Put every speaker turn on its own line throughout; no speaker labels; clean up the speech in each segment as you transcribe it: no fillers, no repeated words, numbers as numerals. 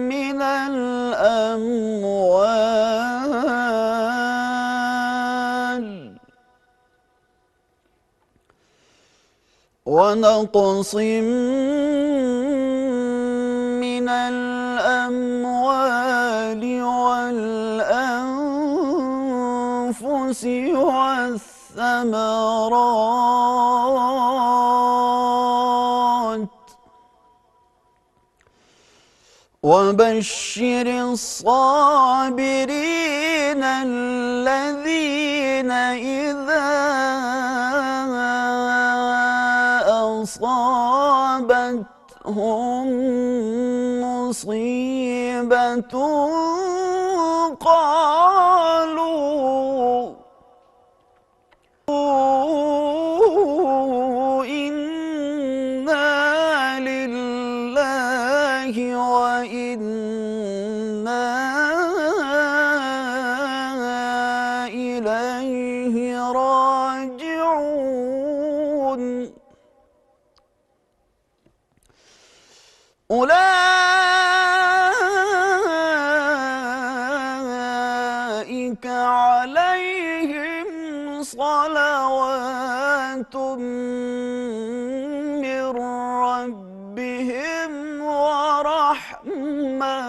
من الأموال ونقص من الأموال والأنفس والثمرات وبشر الصابرين الذين إذا أصابتهم مصيبة قالوا إنا لله وإنا إليه راجعون أولئك عليهم صلوات من ربهم ورحمة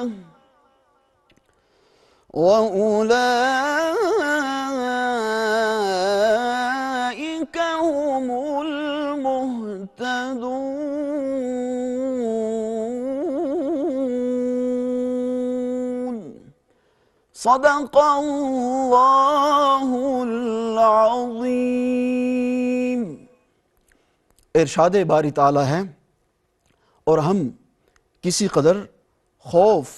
وأولئك هم المهتدون صدق اللہ العظیم۔
ارشاد باری تعالیٰ ہے، اور ہم کسی قدر خوف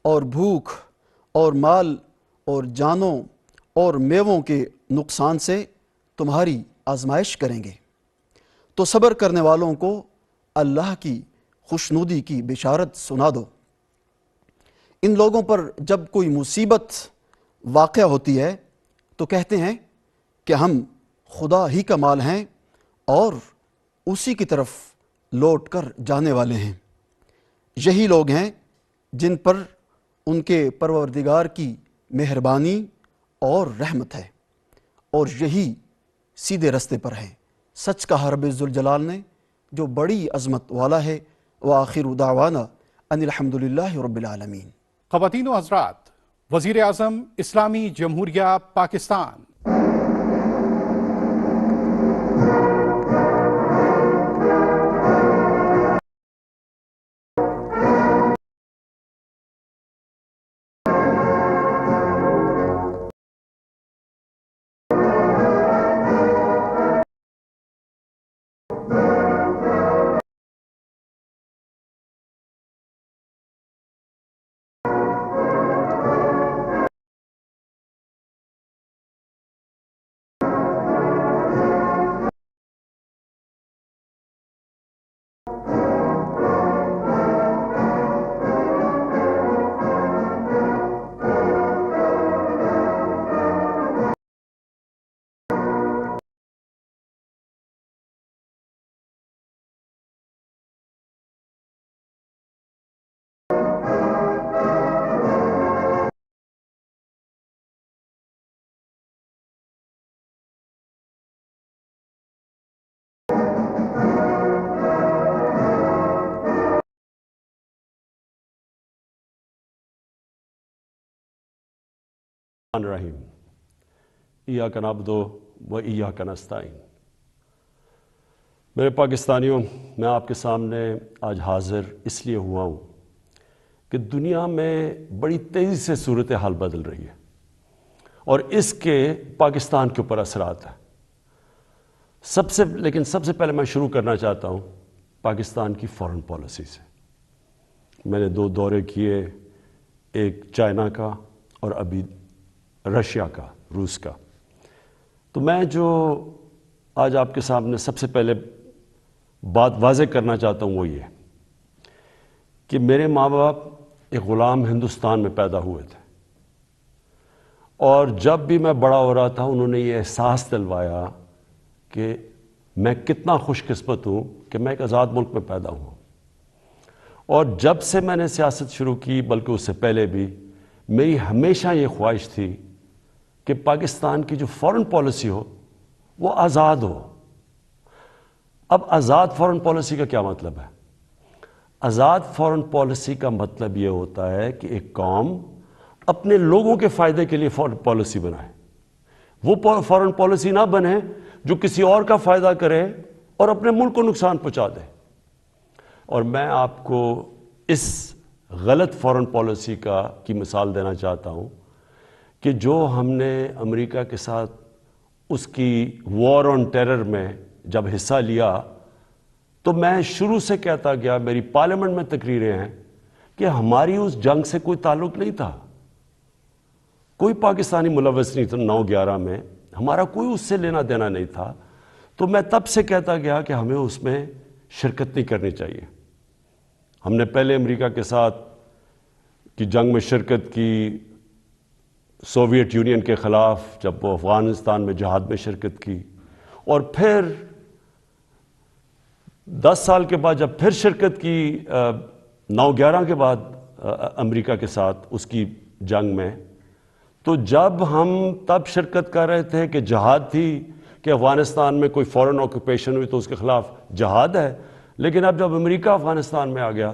اور بھوک اور مال اور جانوں اور میووں کے نقصان سے تمہاری آزمائش کریں گے، تو صبر کرنے والوں کو اللہ کی خوشنودی کی بشارت سنا دو۔ ان لوگوں پر جب کوئی مصیبت واقع ہوتی ہے تو کہتے ہیں کہ ہم خدا ہی کا مال ہیں اور اسی کی طرف لوٹ کر جانے والے ہیں۔ یہی لوگ ہیں جن پر ان کے پروردگار کی مہربانی اور رحمت ہے، اور یہی سیدھے رستے پر ہیں۔ سچ کہا رب ذوالجلال نے جو بڑی عظمت والا ہے۔ وآخر دعوانا ان الحمدللہ رب العالمین۔
خواتین و حضرات، وزیر اعظم اسلامی جمہوریہ پاکستان
الرحیم ایاک نعبد و ایاک نستعین۔ میرے پاکستانیوں، میں آپ کے سامنے آج حاضر اس لیے ہوا ہوں کہ دنیا میں بڑی تیزی سے صورتحال بدل رہی ہے اور اس کے پاکستان کے اوپر اثرات ہیں۔ لیکن سب سے پہلے میں شروع کرنا چاہتا ہوں پاکستان کی فارن پالیسی سے۔ میں نے 2 دورے کیے، ایک چائنا کا اور ابھی رشیا کا، روس کا۔ تو میں جو آج آپ کے سامنے سب سے پہلے بات واضح کرنا چاہتا ہوں وہ یہ کہ میرے ماں باپ ایک غلام ہندوستان میں پیدا ہوئے تھے، اور جب بھی میں بڑا ہو رہا تھا انہوں نے یہ احساس دلوایا کہ میں کتنا خوش قسمت ہوں کہ میں ایک آزاد ملک میں پیدا ہوں، اور جب سے میں نے سیاست شروع کی، بلکہ اس سے پہلے بھی، میری ہمیشہ یہ خواہش تھی کہ پاکستان کی جو فارن پالیسی ہو وہ آزاد ہو۔ اب آزاد فارن پالیسی کا کیا مطلب ہے؟ آزاد فارن پالیسی کا مطلب یہ ہوتا ہے کہ ایک قوم اپنے لوگوں کے فائدے کے لیے فارن پالیسی بنائے، وہ فارن پالیسی نہ بنے جو کسی اور کا فائدہ کرے اور اپنے ملک کو نقصان پہنچا دے۔ اور میں آپ کو اس غلط فارن پالیسی کی مثال دینا چاہتا ہوں کہ جو ہم نے امریکہ کے ساتھ اس کی وار آن ٹیرر میں جب حصہ لیا، تو میں شروع سے کہتا گیا، میری پارلیمنٹ میں تقریریں ہیں کہ ہماری اس جنگ سے کوئی تعلق نہیں تھا، کوئی پاکستانی ملوث نہیں تھا 9/11 میں، ہمارا کوئی اس سے لینا دینا نہیں تھا۔ تو میں تب سے کہتا گیا کہ ہمیں اس میں شرکت نہیں کرنی چاہیے۔ ہم نے پہلے امریکہ کے ساتھ کی جنگ میں شرکت کی، سوویت یونین کے خلاف جب وہ افغانستان میں جہاد میں شرکت کی، اور پھر 10 سال کے بعد جب پھر شرکت کی 9/11 کے بعد امریکہ کے ساتھ اس کی جنگ میں، تو جب ہم تب شرکت کر رہے تھے کہ جہاد تھی کہ افغانستان میں کوئی فورن آکوپیشن ہوئی تو اس کے خلاف جہاد ہے، لیکن اب جب امریکہ افغانستان میں آ گیا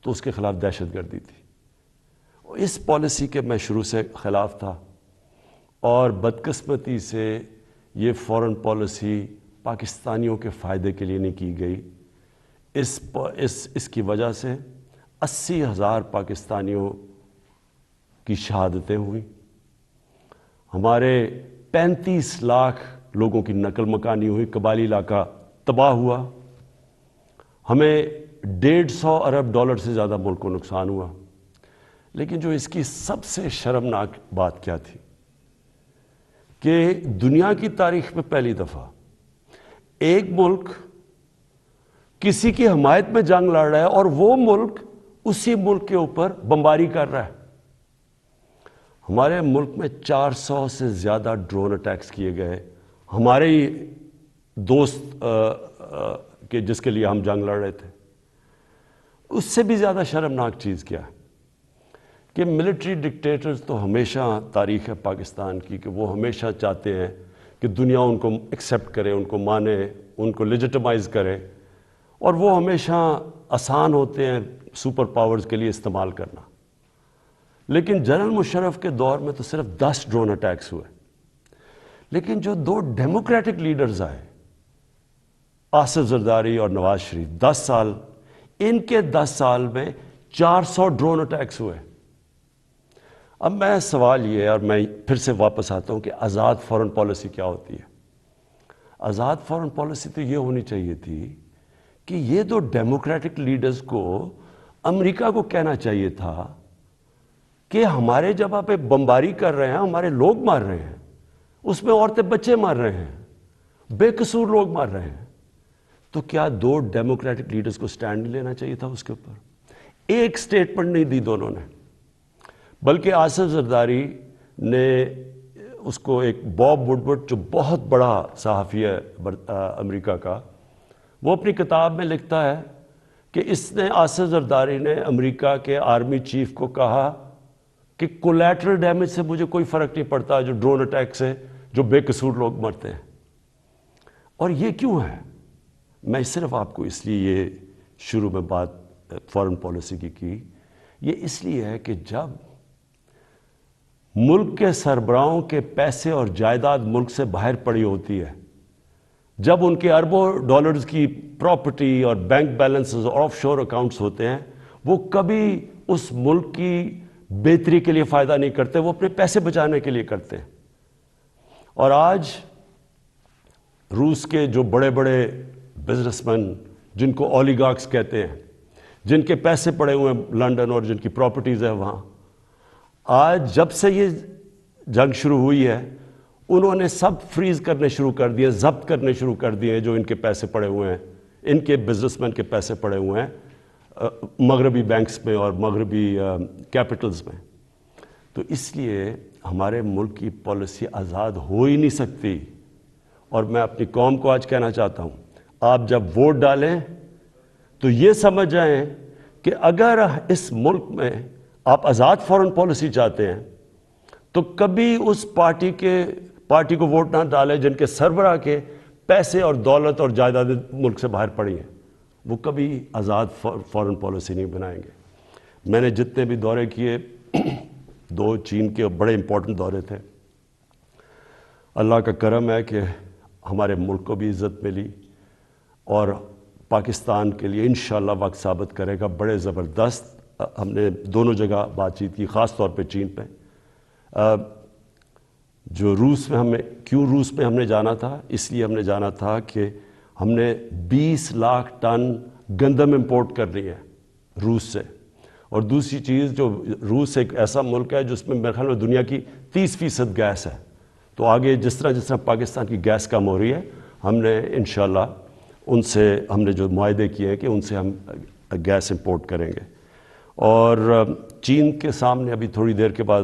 تو اس کے خلاف دہشت گردی تھی۔ اس پالیسی کے میں شروع سے خلاف تھا، اور بدقسمتی سے یہ فارن پالیسی پاکستانیوں کے فائدے کے لیے نہیں کی گئی۔ اس کی وجہ سے 80,000 پاکستانیوں کی شہادتیں ہوئیں، ہمارے 35 لاکھ لوگوں کی نقل مکانی ہوئی، قبائلی علاقہ تباہ ہوا، ہمیں $150 ارب سے زیادہ ملک کو نقصان ہوا۔ لیکن جو اس کی سب سے شرمناک بات کیا تھی کہ دنیا کی تاریخ میں پہلی دفعہ ایک ملک کسی کی حمایت میں جنگ لڑ رہا ہے اور وہ ملک اسی ملک کے اوپر بمباری کر رہا ہے۔ ہمارے ملک میں 400 سے زیادہ ڈرون اٹیکس کیے گئے، ہمارے ہی دوست کہ جس کے لیے ہم جنگ لڑ رہے تھے۔ اس سے بھی زیادہ شرمناک چیز کیا ہے کہ ملٹری ڈکٹیٹرز تو ہمیشہ تاریخ ہے پاکستان کی کہ وہ ہمیشہ چاہتے ہیں کہ دنیا ان کو ایکسیپٹ کرے، ان کو مانے، ان کو لیجٹمائز کرے، اور وہ ہمیشہ آسان ہوتے ہیں سپر پاورز کے لیے استعمال کرنا۔ لیکن جنرل مشرف کے دور میں تو صرف 10 ڈرون اٹیکس ہوئے، لیکن جو 2 ڈیموکریٹک لیڈرز آئے، آصف زرداری اور نواز شریف، 10 سال، ان کے 10 سال میں 400 ڈرون اٹیکس ہوئے۔ اب میں سوال یہ ہے، اور میں پھر سے واپس آتا ہوں کہ آزاد فارن پالیسی کیا ہوتی ہے؟ آزاد فارن پالیسی تو یہ ہونی چاہیے تھی کہ یہ 2 ڈیموکریٹک لیڈرز کو امریکہ کو کہنا چاہیے تھا کہ ہمارے جب آپ بمباری کر رہے ہیں، ہمارے لوگ مار رہے ہیں، اس میں عورتیں بچے مار رہے ہیں، بے قصور لوگ مار رہے ہیں، تو کیا 2 ڈیموکریٹک لیڈرز کو سٹینڈ نہیں لینا چاہیے تھا اس کے اوپر؟ ایک سٹیٹمنٹ نہیں دی دونوں نے، بلکہ آصف زرداری نے اس کو ایک باب وڈورڈ جو بہت بڑا صحافی ہے امریکہ کا، وہ اپنی کتاب میں لکھتا ہے کہ اس نے، آصف زرداری نے امریکہ کے آرمی چیف کو کہا کہ کولیٹرل ڈیمیج سے مجھے کوئی فرق نہیں پڑتا، جو ڈرون اٹیک سے جو بے قصور لوگ مرتے ہیں۔ اور یہ کیوں ہے؟ میں صرف آپ کو اس لیے یہ شروع میں بات فارن پالیسی کی، یہ اس لیے ہے کہ جب ملک کے سربراہوں کے پیسے اور جائیداد ملک سے باہر پڑی ہوتی ہے، جب ان کے اربوں ڈالرز کی پراپرٹی اور بینک بیلنسز اور آف شور اکاؤنٹس ہوتے ہیں، وہ کبھی اس ملک کی بہتری کے لیے فائدہ نہیں کرتے، وہ اپنے پیسے بچانے کے لیے کرتے ہیں۔ اور آج روس کے جو بڑے بڑے بزنس مین، جن کو اولیگارکس کہتے ہیں، جن کے پیسے پڑے ہوئے ہیں لنڈن اور جن کی پراپرٹیز ہیں وہاں، آج جب سے یہ جنگ شروع ہوئی ہے، انہوں نے سب فریز کرنے شروع کر دیے، ضبط کرنے شروع کر دیے جو ان کے پیسے پڑے ہوئے ہیں، ان کے بزنس مین کے پیسے پڑے ہوئے ہیں مغربی بینکس میں اور مغربی کیپٹلز میں۔ تو اس لیے ہمارے ملک کی پالیسی آزاد ہو ہی نہیں سکتی۔ اور میں اپنی قوم کو آج کہنا چاہتا ہوں، آپ جب ووٹ ڈالیں تو یہ سمجھ جائیں کہ اگر اس ملک میں آپ آزاد فورن پالیسی چاہتے ہیں تو کبھی اس پارٹی کو ووٹ نہ ڈالیں جن کے سربراہ کے پیسے اور دولت اور جائیدادیں ملک سے باہر پڑی ہیں، وہ کبھی آزاد فورن پالیسی نہیں بنائیں گے۔ میں نے جتنے بھی دورے کیے، 2 چین کے بڑے امپورٹنٹ دورے تھے، اللہ کا کرم ہے کہ ہمارے ملک کو بھی عزت ملی اور پاکستان کے لیے انشاءاللہ وقت ثابت کرے گا بڑے زبردست۔ ہم نے دونوں جگہ بات چیت کی، خاص طور پہ چین پہ۔ جو روس میں ہم نے جانا تھا، اس لیے ہم نے جانا تھا کہ ہم نے 20 لاکھ ٹن گندم امپورٹ کرنی ہے روس سے، اور دوسری چیز جو روس ایک ایسا ملک ہے جس میں میرے خیال میں دنیا کی 30% گیس ہے، تو آگے جس طرح پاکستان کی گیس کم ہو رہی ہے، ہم نے انشاءاللہ ان سے ہم نے جو معاہدے کیے ہیں کہ ان سے ہم گیس امپورٹ کریں گے، اور چین کے سامنے ابھی تھوڑی دیر کے بعد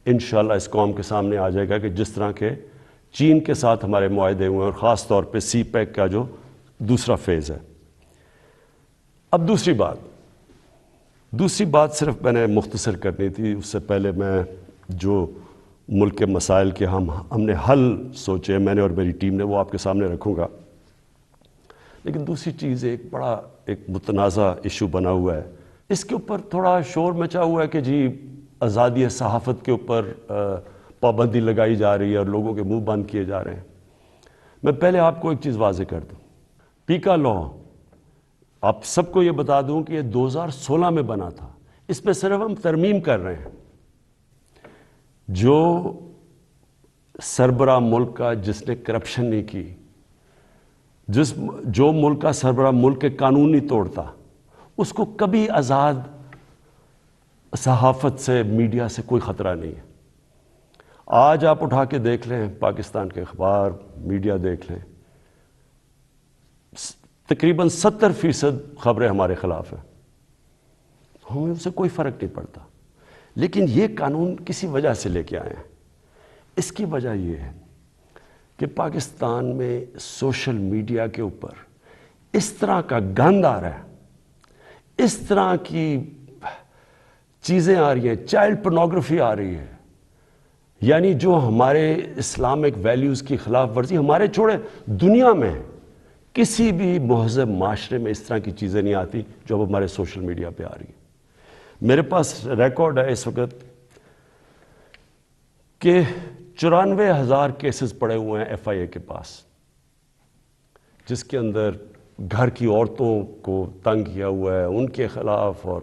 انشاءاللہ اس قوم کے سامنے آ جائے گا کہ جس طرح کے چین کے ساتھ ہمارے معاہدے ہوئے ہیں، اور خاص طور پہ سی پیک کا جو دوسرا فیز ہے۔ اب دوسری بات صرف میں نے مختصر کرنی تھی، اس سے پہلے میں جو ملک کے مسائل کے ہم نے حل سوچے، میں نے اور میری ٹیم نے، وہ آپ کے سامنے رکھوں گا۔ لیکن دوسری چیز ایک متنازع ایشو بنا ہوا ہے، اس کے اوپر تھوڑا شور مچا ہوا ہے کہ جی آزادی صحافت کے اوپر پابندی لگائی جا رہی ہے اور لوگوں کے منہ بند کیے جا رہے ہیں۔ میں پہلے آپ کو ایک چیز واضح کر دوں، پیکا لا آپ سب کو یہ بتا دوں کہ یہ 2016 میں بنا تھا، اس میں صرف ہم ترمیم کر رہے ہیں۔ جو سربراہ ملک کا جس نے کرپشن نہیں کی، جو ملک کا سربراہ ملک کے قانون نہیں توڑتا، اس کو کبھی آزاد صحافت سے، میڈیا سے کوئی خطرہ نہیں ہے۔ آج آپ اٹھا کے دیکھ لیں پاکستان کے اخبار، میڈیا دیکھ لیں، تقریباً 70% خبریں ہمارے خلاف ہیں، ہمیں اس سے کوئی فرق نہیں پڑتا۔ لیکن یہ قانون کسی وجہ سے لے کے آئے ہیں، اس کی وجہ یہ ہے کہ پاکستان میں سوشل میڈیا کے اوپر اس طرح کا گند آ رہا ہے، اس طرح کی چیزیں آ رہی ہیں، چائلڈ پورنوگرافی آ رہی ہے، یعنی جو ہمارے اسلامک ویلیوز کی خلاف ورزی، ہمارے چھوڑے دنیا میں کسی بھی مہذب معاشرے میں اس طرح کی چیزیں نہیں آتی جو اب ہمارے سوشل میڈیا پہ آ رہی ہیں۔ میرے پاس ریکارڈ ہے اس وقت کہ 94,000 کیسز پڑے ہوئے ہیں ایف آئی اے کے پاس، جس کے اندر گھر کی عورتوں کو تنگ کیا ہوا ہے، ان کے خلاف، اور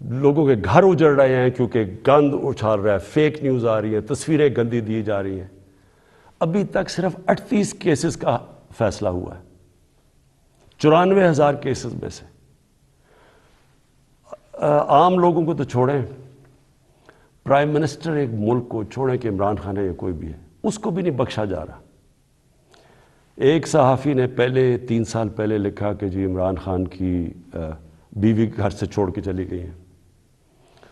لوگوں کے گھر اجڑ رہے ہیں کیونکہ گند اچھال رہا ہے، فیک نیوز آ رہی ہے، تصویریں گندی دی جا رہی ہیں۔ ابھی تک صرف 38 کیسز کا فیصلہ ہوا ہے 94,000 کیسز میں سے۔ عام لوگوں کو تو چھوڑیں، پرائم منسٹر ایک ملک کو چھوڑیں کہ عمران خان ہے یا کوئی بھی ہے، اس کو بھی نہیں بخشا جا رہا۔ ایک صحافی نے 3 سال پہلے لکھا کہ جی عمران خان کی بیوی گھر سے چھوڑ کے چلی گئی ہیں،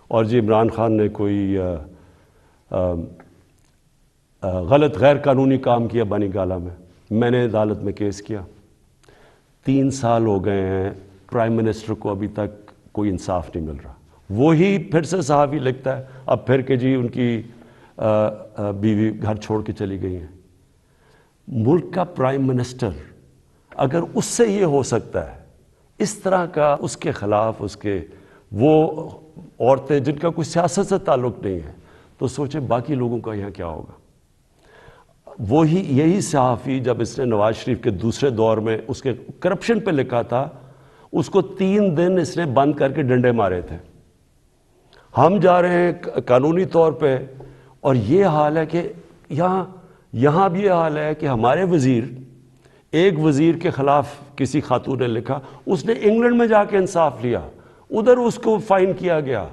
اور جی عمران خان نے کوئی غلط غیر قانونی کام کیا بانی گالہ میں نے عدالت میں کیس کیا۔ 3 سال ہو گئے ہیں، پرائم منسٹر کو ابھی تک کوئی انصاف نہیں مل رہا۔ وہی پھر سے صحافی لکھتا ہے اب پھر کہ جی ان کی بیوی گھر چھوڑ کے چلی گئی ہیں۔ ملک کا پرائم منسٹر اگر اس سے یہ ہو سکتا ہے، اس طرح کا اس کے خلاف وہ عورتیں جن کا کوئی سیاست سے تعلق نہیں ہے، تو سوچیں باقی لوگوں کا یہاں کیا ہوگا۔ یہی صحافی جب اس نے نواز شریف کے دوسرے دور میں اس کے کرپشن پہ لکھا تھا، اس کو 3 دن اس نے بند کر کے ڈنڈے مارے تھے۔ ہم جا رہے ہیں قانونی طور پہ، اور یہ حال ہے کہ یہاں بھی یہ حال ہے کہ ہمارے ایک وزیر کے خلاف کسی خاتون نے لکھا، اس نے انگلینڈ میں جا کے انصاف لیا، ادھر اس کو فائن کیا گیا۔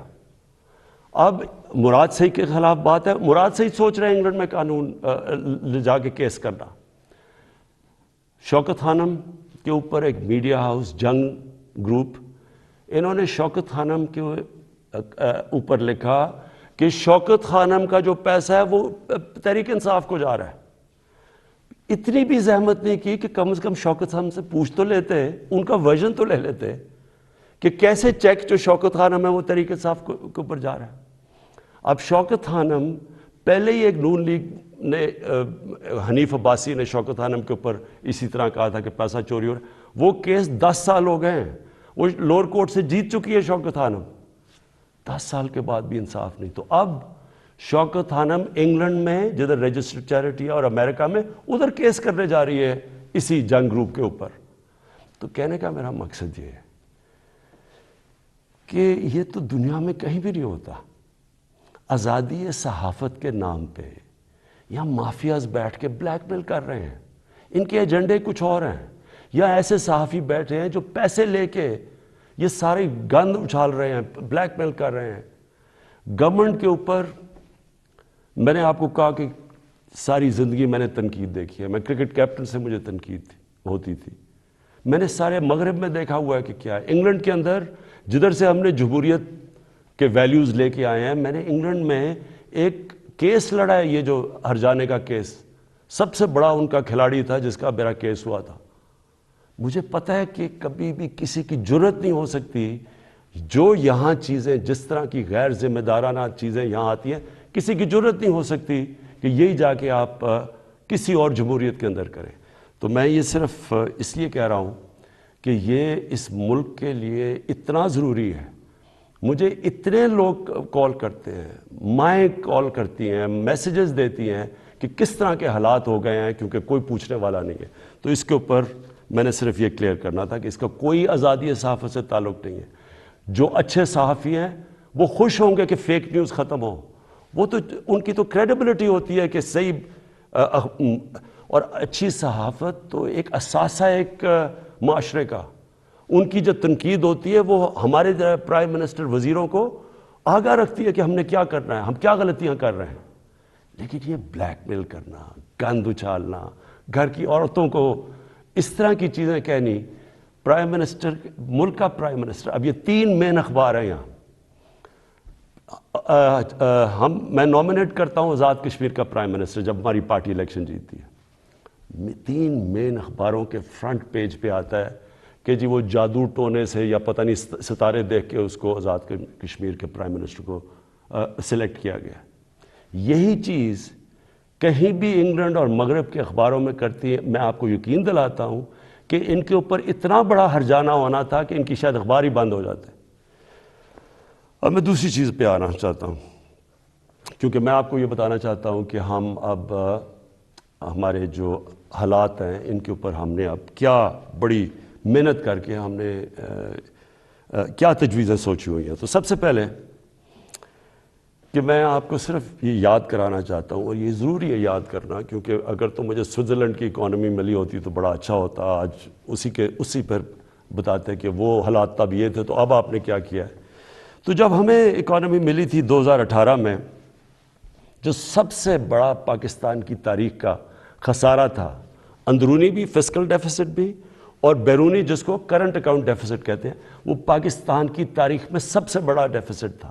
اب مراد صحیح کے خلاف بات ہے، مراد صحیح سوچ رہے ہیں انگلینڈ میں قانون لے جا کے کیس کرنا۔ شوکت خانم کے اوپر ایک میڈیا ہاؤس جنگ گروپ، انہوں نے شوکت خانم کے اوپر لکھا کہ شوکت خانم کا جو پیسہ ہے وہ تحریک انصاف کو جا رہا ہے۔ اتنی بھی زحمت نہیں کی کہ کم از کم شوکت خانم سے پوچھ تو لیتے، ان کا ورژن تو لے لیتے کہ کیسے چیک جو شوکت خانم ہے وہ طریق انصاف کے اوپر جا رہا ہے. اب شوکت خانم پہلے ہی ایک نون لیگ نے حنیف عباسی نے شوکت خانم کے اوپر اسی طرح کہا تھا کہ پیسہ چوری ہو رہا ہے. وہ کیس 10 سال ہو گئے ہیں, وہ لوور کورٹ سے جیت چکی ہے شوکت خانم, 10 سال کے بعد بھی انصاف نہیں. تو اب شوکت خانم انگلینڈ میں جدھر رجسٹرڈ چیریٹی ہے اور امریکہ میں ادھر کیس کرنے جا رہی ہے اسی جنگ گروپ کے اوپر. تو کہنے کا میرا مقصد یہ ہے کہ یہ تو دنیا میں کہیں بھی نہیں ہوتا. آزادی صحافت کے نام پہ یا مافیاز بیٹھ کے بلیک میل کر رہے ہیں, ان کے ایجنڈے کچھ اور ہیں, یا ایسے صحافی بیٹھے ہیں جو پیسے لے کے یہ سارے گند اچھال رہے ہیں, بلیک میل کر رہے ہیں گورنمنٹ کے اوپر. میں نے آپ کو کہا کہ ساری زندگی میں نے تنقید دیکھی ہے, میں کرکٹ کیپٹن سے مجھے تنقید ہوتی تھی, میں نے سارے مغرب میں دیکھا ہوا ہے کہ کیا ہے. انگلینڈ کے اندر جدھر سے ہم نے جمہوریت کے ویلیوز لے کے آئے ہیں, میں نے انگلینڈ میں ایک کیس لڑا ہے, یہ جو ہرجانے کا کیس, سب سے بڑا ان کا کھلاڑی تھا جس کا میرا کیس ہوا تھا. مجھے پتہ ہے کہ کبھی بھی کسی کی جرت نہیں ہو سکتی جو یہاں چیزیں جس طرح کی غیر ذمہ دارانہ چیزیں یہاں آتی ہیں, کسی کی جرت نہیں ہو سکتی کہ یہی جا کے آپ کسی اور جمہوریت کے اندر کریں. تو میں یہ صرف اس لیے کہہ رہا ہوں کہ یہ اس ملک کے لیے اتنا ضروری ہے. مجھے اتنے لوگ کال کرتے ہیں, مائیں کال کرتی ہیں, میسیجز دیتی ہیں کہ کس طرح کے حالات ہو گئے ہیں, کیونکہ کوئی پوچھنے والا نہیں ہے. تو اس کے اوپر میں نے صرف یہ کلیئر کرنا تھا کہ اس کا کوئی آزادی صحافت سے تعلق نہیں ہے. جو اچھے صحافی ہیں وہ خوش ہوں گے کہ فیک نیوز ختم ہو, وہ تو ان کی تو کریڈیبلٹی ہوتی ہے کہ صحیح. اور اچھی صحافت تو ایک اثاثہ ایک معاشرے کا, ان کی جو تنقید ہوتی ہے وہ ہمارے پرائم منسٹر وزیروں کو آگاہ رکھتی ہے کہ ہم نے کیا کرنا ہے, ہم کیا غلطیاں کر رہے ہیں. لیکن یہ بلیک میل کرنا, گند اچھالنا, گھر کی عورتوں کو اس طرح کی چیزیں کہنی, پرائم منسٹر, ملک کا پرائم منسٹر, اب یہ 3 مین اخبار ہیں یہاں. میں نومینیٹ کرتا ہوں آزاد کشمیر کا پرائم منسٹر جب ہماری پارٹی الیکشن جیتتی ہے. 3 مین اخباروں کے فرنٹ پیج پہ آتا ہے کہ جی وہ جادو ٹونے سے یا پتہ نہیں ستارے دیکھ کے اس کو آزاد کشمیر کے پرائم منسٹر کو سلیکٹ کیا گیا. یہی چیز کہیں بھی انگلینڈ اور مغرب کے اخباروں میں کرتی ہے. میں آپ کو یقین دلاتا ہوں کہ ان کے اوپر اتنا بڑا ہرجانہ ہونا تھا کہ ان کی شاید اخبار ہی بند ہو جاتے. اب میں دوسری چیز پہ آنا چاہتا ہوں, کیونکہ میں آپ کو یہ بتانا چاہتا ہوں کہ ہم اب ہمارے جو حالات ہیں ان کے اوپر ہم نے اب کیا بڑی محنت کر کے ہم نے کیا تجویزیں سوچی ہوئی ہیں. تو سب سے پہلے کہ میں آپ کو صرف یہ یاد کرانا چاہتا ہوں, اور یہ ضروری ہے یاد کرنا, کیونکہ اگر تو مجھے سوئٹزرلینڈ کی اکانومی ملی ہوتی تو بڑا اچھا ہوتا. آج اسی پر بتاتے کہ وہ حالات تب یہ تھے تو اب آپ نے کیا کیا ہے. تو جب ہمیں اکانومی ملی تھی 2018 میں, جو سب سے بڑا پاکستان کی تاریخ کا خسارہ تھا, اندرونی بھی فسکل ڈیفیسٹ بھی اور بیرونی جس کو کرنٹ اکاؤنٹ ڈیفیسٹ کہتے ہیں, وہ پاکستان کی تاریخ میں سب سے بڑا ڈیفیسٹ تھا.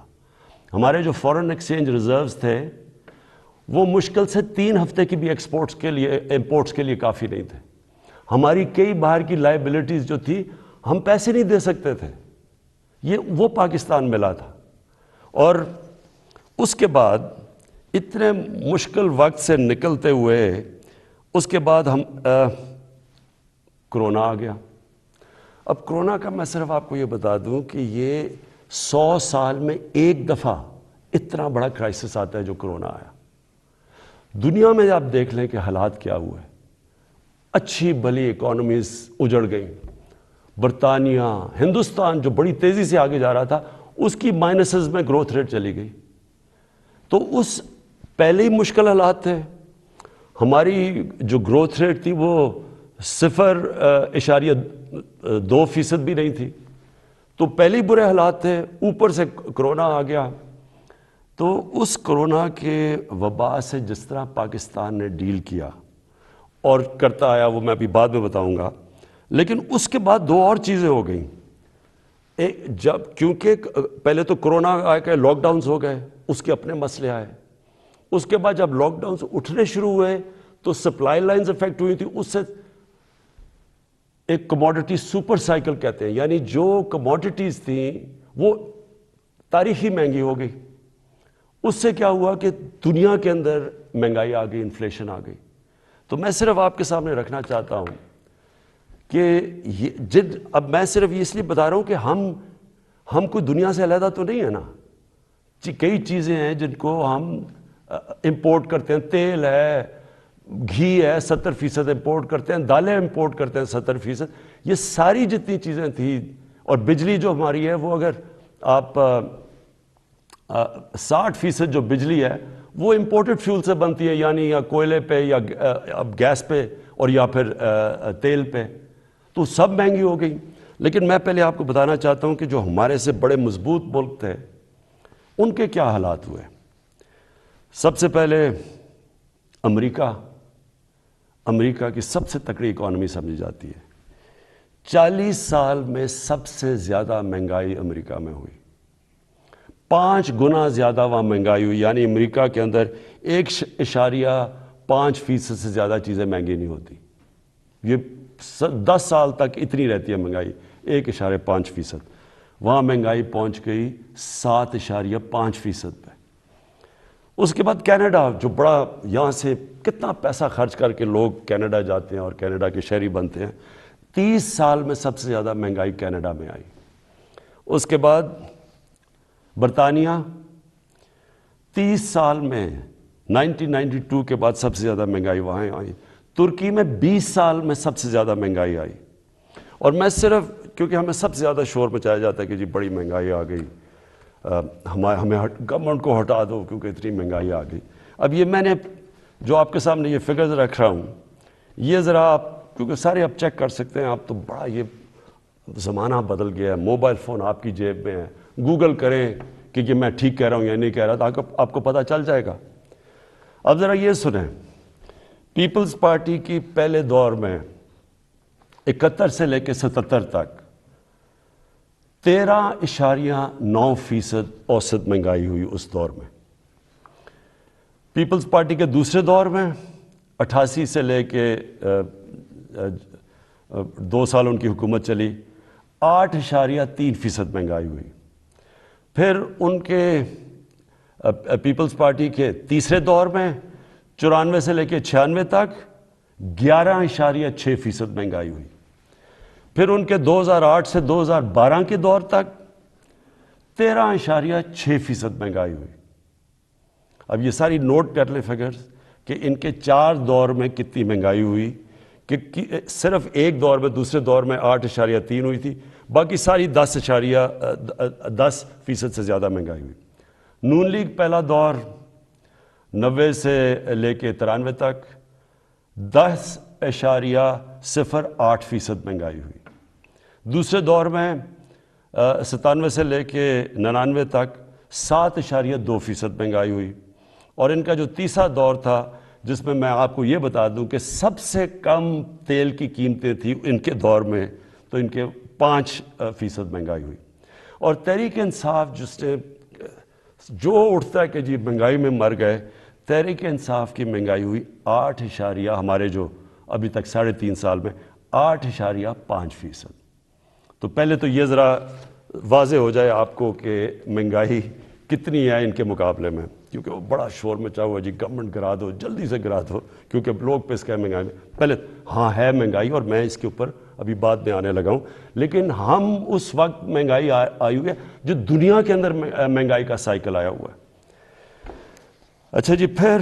ہمارے جو فورن ایکسچینج ریزروز تھے وہ مشکل سے 3 ہفتے کی بھی ایکسپورٹس کے لیے امپورٹس کے لیے کافی نہیں تھے. ہماری کئی باہر کی لائبلٹیز جو تھی ہم پیسے نہیں دے سکتے تھے. یہ وہ پاکستان ملا تھا. اور اس کے بعد اتنے مشکل وقت سے نکلتے ہوئے اس کے بعد ہم کرونا آ گیا. اب کرونا کا میں صرف آپ کو یہ بتا دوں کہ یہ 100 سال میں ایک دفعہ اتنا بڑا کرائسس آتا ہے جو کرونا آیا. دنیا میں آپ دیکھ لیں کہ حالات کیا ہوئے. اچھی بھلی اکانومیز اجڑ گئیں. برطانیہ, ہندوستان جو بڑی تیزی سے آگے جا رہا تھا اس کی مائنسز میں گروتھ ریٹ چلی گئی. تو اس پہلے ہی مشکل حالات تھے. ہماری جو گروتھ ریٹ تھی وہ 0.2% بھی نہیں تھی. تو پہلے ہی برے حالات تھے, اوپر سے کرونا آ گیا. تو اس کرونا کے وبا سے جس طرح پاکستان نے ڈیل کیا اور کرتا آیا وہ میں ابھی بعد میں بتاؤں گا. لیکن اس کے بعد 2 اور چیزیں ہو گئیں. جب کیونکہ پہلے تو کرونا آ کے لاک ڈاؤنز ہو گئے, اس کے اپنے مسئلے آئے. اس کے بعد جب لاک ڈاؤنز اٹھنے شروع ہوئے تو سپلائی لائنز افیکٹ ہوئی تھی, اس سے ایک کموڈٹی سپر سائیکل کہتے ہیں، یعنی جو کموڈٹیز تھیں وہ تاریخی مہنگی ہو گئی. اس سے کیا ہوا کہ دنیا کے اندر مہنگائی آ گئی، انفلیشن آ گئی. تو میں صرف آپ کے سامنے رکھنا چاہتا ہوں کہ اب میں صرف یہ اس لیے بتا رہا ہوں کہ ہم کوئی دنیا سے علیحدہ تو نہیں ہے نا. کئی چیزیں ہیں جن کو ہم امپورٹ کرتے ہیں. تیل ہے، گھی ہے، 70% امپورٹ کرتے ہیں. دالیں امپورٹ کرتے ہیں 70%. یہ ساری جتنی چیزیں تھیں، اور بجلی جو ہماری ہے وہ اگر آپ 60% جو بجلی ہے وہ امپورٹڈ فیول سے بنتی ہے، یعنی یا کوئلے پہ یا گیس پہ اور یا پھر تیل پہ. تو سب مہنگی ہو گئی. لیکن میں پہلے آپ کو بتانا چاہتا ہوں کہ جو ہمارے سے بڑے مضبوط ملک تھے ان کے کیا حالات ہوئے. سب سے پہلے امریکہ کی سب سے تکڑی اکانومی سمجھی جاتی ہے. 40 سال میں سب سے زیادہ مہنگائی امریکہ میں ہوئی. 5 گنا زیادہ وہاں مہنگائی ہوئی. یعنی امریکہ کے اندر 1.5% سے زیادہ چیزیں مہنگی نہیں ہوتی. یہ 10 سال تک اتنی رہتی ہے مہنگائی، 1.5%. وہاں مہنگائی پہنچ گئی 7.5% پہ. اس کے بعد کینیڈا، جو بڑا یہاں سے کتنا پیسہ خرچ کر کے لوگ کینیڈا جاتے ہیں اور کینیڈا کے شہری بنتے ہیں، 30 سال میں سب سے زیادہ مہنگائی کینیڈا میں آئی. اس کے بعد برطانیہ 30 سال میں 1992 کے بعد سب سے زیادہ مہنگائی وہاں آئی. ترکی میں 20 سال میں سب سے زیادہ مہنگائی آئی. اور میں صرف کیونکہ ہمیں سب سے زیادہ شور مچایا جاتا ہے کہ جی بڑی مہنگائی آ گئی، ہمیں گورنمنٹ کو ہٹا دو کیونکہ اتنی مہنگائی آ گئی. اب یہ میں نے جو آپ کے سامنے یہ فگرز رکھ رہا ہوں، یہ ذرا آپ کیونکہ سارے آپ چیک کر سکتے ہیں. آپ تو بڑا یہ زمانہ بدل گیا ہے، موبائل فون آپ کی جیب میں ہے. گوگل کریں کہ یہ میں ٹھیک کہہ رہا ہوں یا نہیں کہہ رہا، تو آپ کو پتہ چل جائے گا. اب ذرا یہ سنیں، پیپلز پارٹی کی پہلے دور میں 71 سے لے کے 77 تک 13.9% اوسط مہنگائی ہوئی اس دور میں. پیپلز پارٹی کے دوسرے دور میں 88 سے لے کے 2 سال ان کی حکومت چلی، 8.3% مہنگائی ہوئی. پھر ان کے پیپلز پارٹی کے تیسرے دور میں 94 سے لے کے 96 تک 11.6% مہنگائی ہوئی. پھر ان کے 2008 سے 2012 کے دور تک 13.6% مہنگائی ہوئی. اب یہ ساری نوٹ کر لیں فگرز کہ ان کے 4 دور میں کتنی مہنگائی ہوئی، کہ صرف ایک دور میں دوسرے دور میں 8.3 ہوئی تھی، باقی ساری 10% سے زیادہ مہنگائی ہوئی. نون لیگ پہلا دور 90 سے لے کے 93 تک 10.08% مہنگائی ہوئی. دوسرے دور میں 97 سے لے کے 99 تک 7.2% مہنگائی ہوئی. اور ان کا جو تیسرا دور تھا جس میں میں آپ کو یہ بتا دوں کہ سب سے کم تیل کی قیمتیں تھیں ان کے دور میں، تو ان کے 5% مہنگائی ہوئی. اور تحریک انصاف جس نے جو اٹھتا ہے کہ جی مہنگائی میں مر گئے، تحریک انصاف کی مہنگائی ہوئی 8 ہمارے جو ابھی تک 3.5 سال میں 8.5%. تو پہلے تو یہ ذرا واضح ہو جائے آپ کو کہ مہنگائی کتنی ہے ان کے مقابلے میں، کیونکہ وہ بڑا شور مچا ہوا جی گورنمنٹ گرا دو، جلدی سے گرا دو، کیونکہ لوگ پس گئے مہنگائی میں. پہلے ہاں ہے مہنگائی، اور میں اس کے اوپر ابھی بعد میں آنے لگا ہوں، لیکن ہم اس وقت مہنگائی آئی ہوئی ہے جو دنیا کے اندر مہنگائی کا سائیکل آیا ہوا ہے. اچھا جی، پھر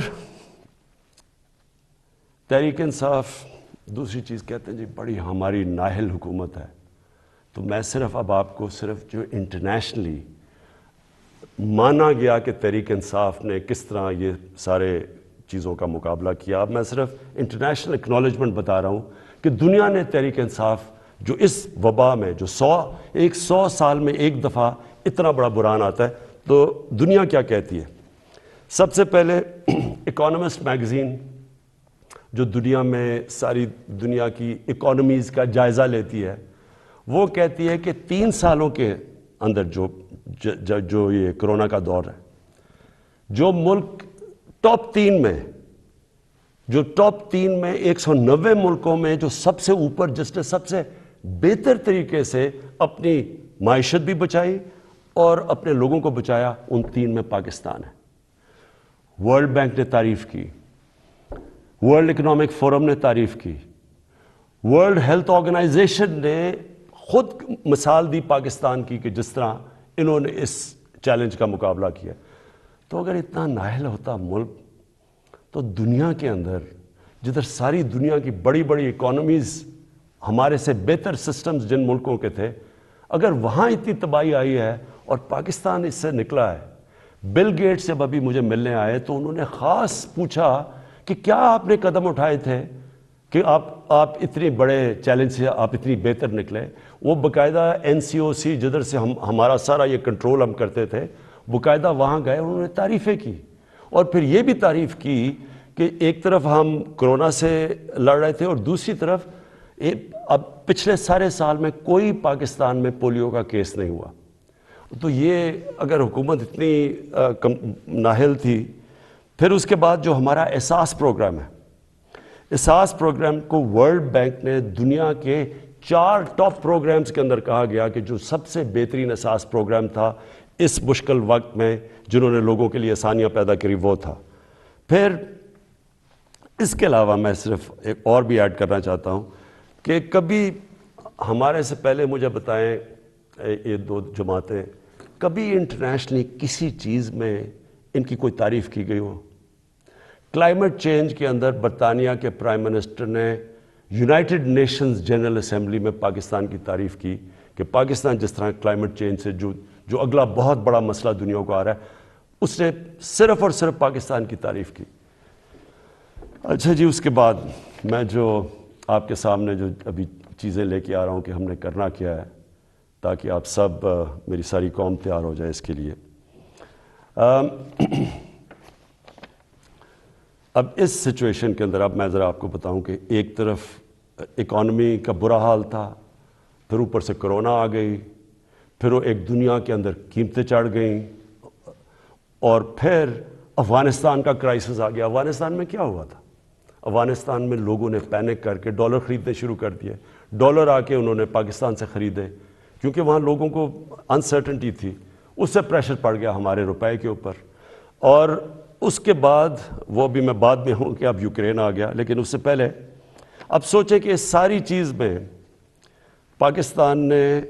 تحریک انصاف دوسری چیز کہتے ہیں جی بڑی ہماری نااہل حکومت ہے. تو میں صرف اب آپ کو صرف جو انٹرنیشنلی مانا گیا کہ تحریک انصاف نے کس طرح یہ سارے چیزوں کا مقابلہ کیا، اب میں صرف انٹرنیشنل اکنالجمنٹ بتا رہا ہوں کہ دنیا نے تحریک انصاف جو اس وبا میں جو 100 سال میں ایک دفعہ اتنا بڑا بحران آتا ہے، تو دنیا کیا کہتی ہے. سب سے پہلے اکانومسٹ میگزین جو دنیا میں ساری دنیا کی اکانومیز کا جائزہ لیتی ہے، وہ کہتی ہے کہ 3 سالوں کے اندر جو یہ کرونا کا دور ہے، جو ملک ٹاپ 3 میں جو ٹاپ 3 میں 190 ملکوں میں جو سب سے اوپر، جس نے سب سے بہتر طریقے سے اپنی معیشت بھی بچائی اور اپنے لوگوں کو بچایا، ان 3 میں پاکستان ہے۔ ورلڈ بینک نے تعریف کی، ورلڈ اکنامک فورم نے تعریف کی، ورلڈ ہیلتھ آرگنائزیشن نے خود مثال دی پاکستان کی کہ جس طرح انہوں نے اس چیلنج کا مقابلہ کیا۔ تو اگر اتنا نااہل ہوتا ملک، تو دنیا کے اندر جدھر ساری دنیا کی بڑی بڑی اکانومیز، ہمارے سے بہتر سسٹمز جن ملکوں کے تھے، اگر وہاں اتنی تباہی آئی ہے اور پاکستان اس سے نکلا ہے۔ بل گیٹس جب ابھی مجھے ملنے آئے تو انہوں نے خاص پوچھا کہ کیا آپ نے قدم اٹھائے تھے کہ آپ اتنے بڑے چیلنج سے آپ اتنی بہتر نکلے۔ وہ باقاعدہ NCOC جدھر سے ہمارا سارا یہ کنٹرول ہم کرتے تھے، باقاعدہ وہاں گئے، انہوں نے تعریفیں کی اور پھر یہ بھی تعریف کی کہ ایک طرف ہم کرونا سے لڑ رہے تھے اور دوسری طرف اب پچھلے سارے سال میں کوئی پاکستان میں پولیو کا کیس نہیں ہوا۔ تو یہ اگر حکومت اتنی نااہل تھی، پھر اس کے بعد جو ہمارا احساس پروگرام ہے، احساس پروگرام کو ورلڈ بینک نے دنیا کے 4 ٹاپ پروگرامز کے اندر کہا گیا کہ جو سب سے بہترین احساس پروگرام تھا اس مشکل وقت میں، جنہوں نے لوگوں کے لیے آسانیاں پیدا کری، وہ تھا۔ پھر اس کے علاوہ میں صرف ایک اور بھی ایڈ کرنا چاہتا ہوں کہ کبھی ہمارے سے پہلے مجھے بتائیں یہ 2 جماعتیں، کبھی انٹرنیشنلی کسی چیز میں ان کی کوئی تعریف کی گئی ہو؟ کلائمیٹ چینج کے اندر برطانیہ کے پرائم منسٹر نے یونائٹڈ نیشنز جنرل اسمبلی میں پاکستان کی تعریف کی کہ پاکستان جس طرح کلائمیٹ چینج سے جو اگلا بہت بڑا مسئلہ دنیا کو آ رہا ہے، اس نے صرف اور صرف پاکستان کی تعریف کی۔ اچھا جی، اس کے بعد میں جو آپ کے سامنے جو ابھی چیزیں لے کے آ رہا ہوں کہ ہم نے کرنا کیا ہے تاکہ آپ سب، میری ساری قوم تیار ہو جائے اس کے لیے۔ اب اس سچویشن کے اندر اب میں ذرا آپ کو بتاؤں کہ ایک طرف اکانومی کا برا حال تھا، پھر اوپر سے کرونا آ گئی، پھر وہ ایک دنیا کے اندر قیمتیں چڑھ گئیں، اور پھر افغانستان کا کرائسس آ گیا۔ افغانستان میں کیا ہوا تھا؟ افغانستان میں لوگوں نے پینک کر کے ڈالر خریدنے شروع کر دیے، ڈالر آ کے انہوں نے پاکستان سے خریدے کیونکہ وہاں لوگوں کو انسرٹنٹی تھی، اس سے پریشر پڑ گیا ہمارے روپے کے اوپر۔ اور اس کے بعد وہ بھی میں بعد میں ہوں کہ اب یوکرین آ گیا، لیکن اس سے پہلے اب سوچیں کہ اس ساری چیز میں پاکستان نے